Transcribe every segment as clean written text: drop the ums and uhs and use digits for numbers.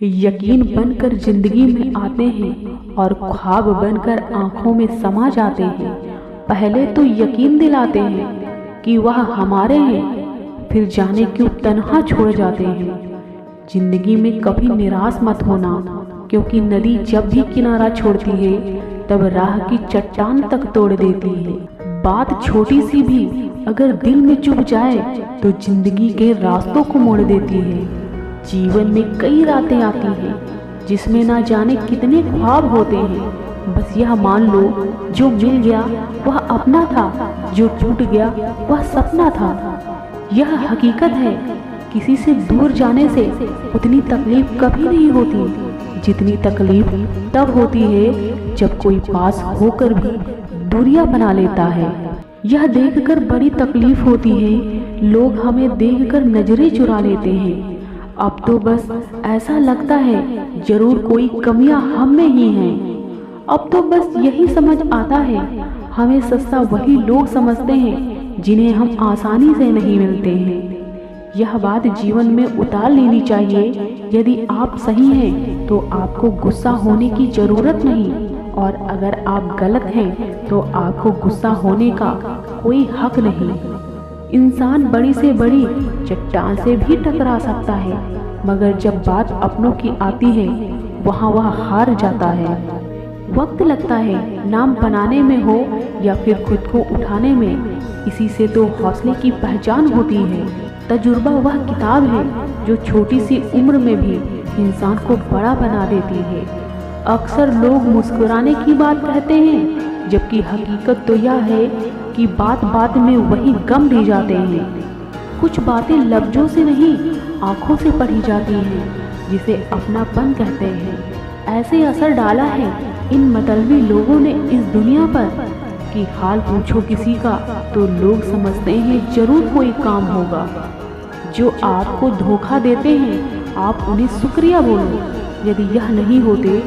यकीन बनकर जिंदगी में आते हैं और ख्वाब बनकर आंखों में समा जाते हैं। पहले तो यकीन दिलाते हैं कि वह हमारे हैं, फिर जाने क्यों तन्हा छोड़ जाते हैं। जिंदगी में कभी निराश मत होना, क्योंकि नदी जब भी किनारा छोड़ती है तब राह की चट्टान तक तोड़ देती है। बात छोटी सी भी अगर दिल में चुभ जाए तो जिंदगी के रास्तों को मोड़ देती है। जीवन में कई रातें आती हैं जिसमें ना जाने कितने ख्वाब होते हैं। बस यह मान लो, जो मिल गया वह अपना था, जो टूट गया वह सपना था। यह हकीकत है, किसी से दूर जाने से उतनी तकलीफ कभी नहीं होती जितनी तकलीफ तब होती है जब कोई पास होकर भी दूरियां बना लेता है। यह देखकर बड़ी तकलीफ होती है, लोग हमें देखकर नजरें चुरा लेते हैं। अब तो बस ऐसा लगता है जरूर कोई कमियां हम में ही हैं। अब तो बस यही समझ आता है, हमें सस्ता वही लोग समझते हैं जिन्हें हम आसानी से नहीं मिलते हैं। यह बात जीवन में उतार लेनी चाहिए, यदि आप सही हैं तो आपको गुस्सा होने की जरूरत नहीं, और अगर आप गलत हैं तो आपको गुस्सा होने का कोई हक नहीं। इंसान बड़ी से बड़ी चट्टान से भी टकरा सकता है, मगर जब बात अपनों की आती है वहाँ वह हार जाता है। वक्त लगता है नाम बनाने में हो या फिर खुद को उठाने में, इसी से तो हौसले की पहचान होती है। तजुर्बा वह किताब है जो छोटी सी उम्र में भी इंसान को बड़ा बना देती है। अक्सर लोग मुस्कुराने की बात कहते हैं, जबकि हकीकत तो यह है कि बात बात में वही गम दे जाते हैं। कुछ बातें लफ्जों से नहीं आंखों से पढ़ी जाती हैं, जिसे अपनापन कहते हैं। ऐसे असर डाला है इन मतलबी लोगों ने इस दुनिया पर कि हाल पूछो किसी का तो लोग समझते हैं जरूर कोई काम होगा। जो आपको धोखा देते हैं आप उन्हें शुक्रिया बोलो, यदि यह नहीं होते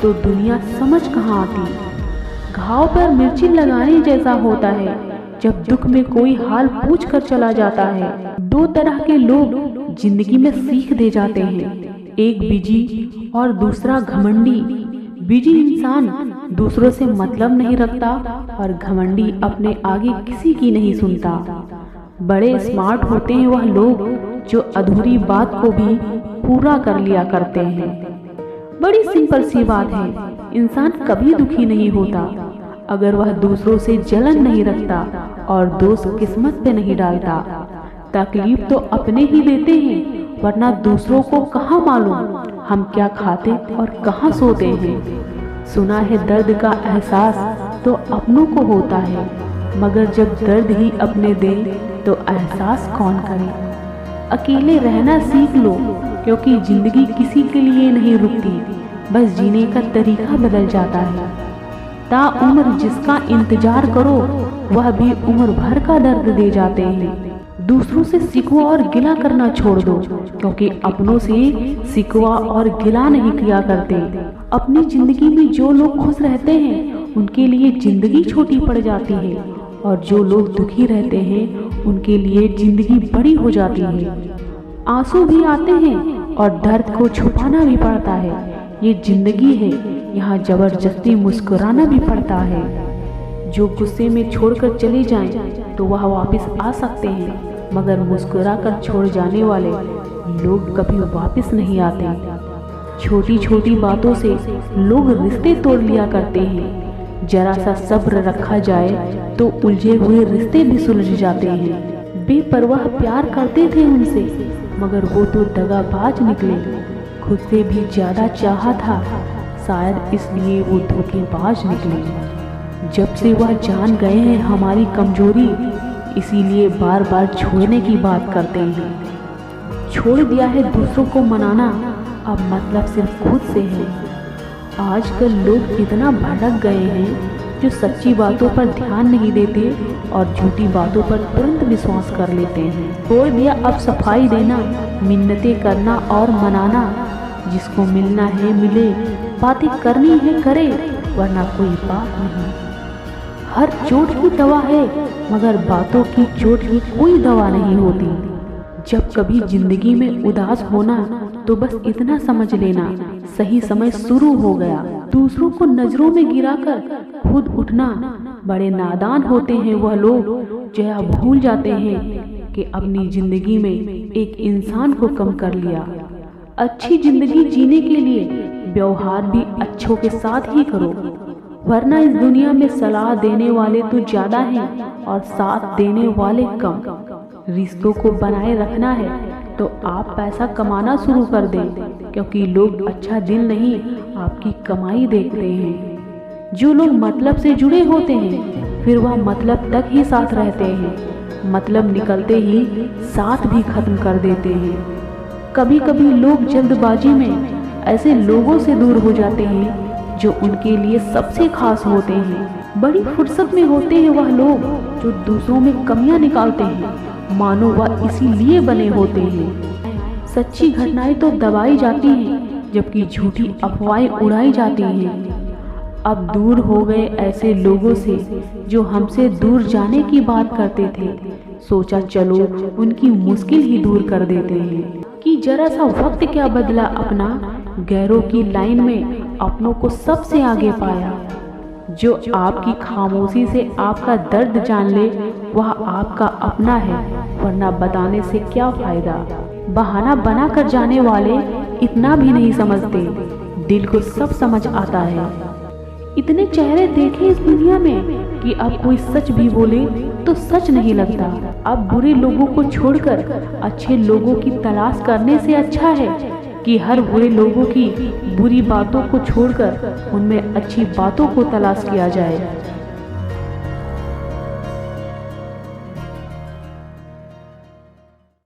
तो दुनिया समझ कहाँ आती। घाव पर मिर्ची लगाने जैसा होता है जब दुख में कोई हाल पूछ कर चला जाता है। दो तरह के लोग जिंदगी में सीख दे जाते हैं, एक बिजी और दूसरा घमंडी। बिजी इंसान दूसरों से मतलब नहीं रखता और घमंडी अपने आगे किसी की नहीं सुनता। बड़े स्मार्ट होते हैं वह लोग जो अधूरी बात को भी पूरा कर लिया करते हैं। बड़ी सिंपल सी बात है, इंसान कभी दुखी नहीं होता अगर वह दूसरों से जलन नहीं रखता और दोष किस्मत पे नहीं डालता। तकलीफ तो अपने ही देते हैं, वरना दूसरों को कहाँ मालूम हम क्या खाते और कहाँ सोते हैं। सुना है दर्द का एहसास तो अपनों को होता है, मगर जब दर्द ही अपने दे तो एहसास कौन करे। अकेले रहना सीख लो, क्योंकि जिंदगी किसी के लिए नहीं रुकती, बस जीने का तरीका बदल जाता है। ताउम्र जिसका इंतजार करो वह भी उम्र भर का दर्द दे जाते हैं। दूसरों से सिकवा और गिला करना छोड़ दो, क्योंकि अपनों से सिकवा और गिला नहीं किया करते। अपनी जिंदगी में जो लोग खुश रहते हैं उनके लिए जिंदगी छोटी पड़ जाती है, और जो लोग दुखी रहते हैं उनके लिए जिंदगी बड़ी हो जाती है। आंसू भी आते हैं और दर्द को छुपाना भी पड़ता है। ये जिंदगी है, यहाँ जबरदस्ती मुस्कुराना भी पड़ता है। जो गुस्से में छोड़कर चले जाएं तो वह वापस आ सकते हैं, मगर मुस्कुरा कर छोड़ जाने वाले लोग कभी वापस नहीं आते। छोटी छोटी बातों से लोग रिश्ते तोड़ लिया करते हैं। जरा सा सब्र रखा जाए तो उलझे हुए रिश्ते भी सुलझ जाते हैं। बेपरवाह प्यार करते थे उनसे, मगर वो तो दगाबाज निकले। खुद से भी ज्यादा चाहा था, शायद इसलिए वो धोखेबाज निकले। जब से वह जान गए हैं हमारी कमजोरी, इसीलिए बार बार छोड़ने की बात करते हैं। छोड़ दिया है दूसरों को मनाना, अब मतलब सिर्फ खुद से है। आजकल लोग इतना भटक गए हैं जो सच्ची बातों पर ध्यान नहीं देते और झूठी बातों पर तुरंत विश्वास कर लेते हैं। छोड़ दिया अब सफाई देना, मिन्नतें करना और मनाना। जिसको मिलना है मिले, बातें करनी है करे, वरना कोई बात नहीं। हर चोट की दवा है, मगर बातों की चोट की कोई दवा नहीं होती। जब कभी जिंदगी में उदास होना तो बस इतना समझ लेना, सही समय शुरू हो गया। दूसरों को नजरों में गिराकर खुद उठना, बड़े नादान होते हैं वह लोग जो यह भूल जाते हैं कि अपनी जिंदगी में एक इंसान को कम कर लिया। अच्छी जिंदगी जीने के लिए व्यवहार भी अच्छों के साथ ही करो, वरना इस दुनिया में सलाह देने वाले तो ज्यादा हैं और साथ देने वाले कम। रिश्तों को बनाए रखना है तो आप पैसा कमाना शुरू कर दें, क्योंकि लोग अच्छा दिल नहीं आपकी कमाई देखते हैं। जो लोग मतलब से जुड़े होते हैं फिर वह मतलब तक ही साथ रहते हैं, मतलब निकलते ही साथ भी खत्म कर देते हैं। कभी कभी लोग जल्दबाजी में ऐसे लोगों से दूर हो जाते हैं जो उनके लिए सबसे खास होते हैं। बड़ी फुर्सत में होते हैं वह लोग जो दूसरों में कमियां निकालते हैं, मानो वह इसीलिए बने होते हैं। सच्ची घटनाएं तो दबाई जाती हैं, जबकि झूठी अफवाहें उड़ाई जाती हैं। अब दूर हो गए ऐसे लोगों से जो हमसे दूर जाने की बात करते थे। सोचा चलो उनकी मुश्किल ही दूर कर देते हैं कि जरा सा वक्त क्या बदला अपना, गैरों की लाइन में अपनों को सबसे आगे पाया। जो आपकी खामोशी से आपका दर्द जान ले वह आपका अपना है, वरना बताने से क्या फायदा। बहाना बना कर जाने वाले इतना भी नहीं समझते, दिल को सब समझ आता है। इतने चेहरे देखे इस दुनिया में कि अब कोई सच भी बोले तो सच नहीं लगता। अब बुरे लोगों को छोड़कर अच्छे लोगों की तलाश करने से अच्छा है कि हर बुरे लोगों की बुरी बातों को छोड़कर उनमें अच्छी बातों को तलाश किया जाए।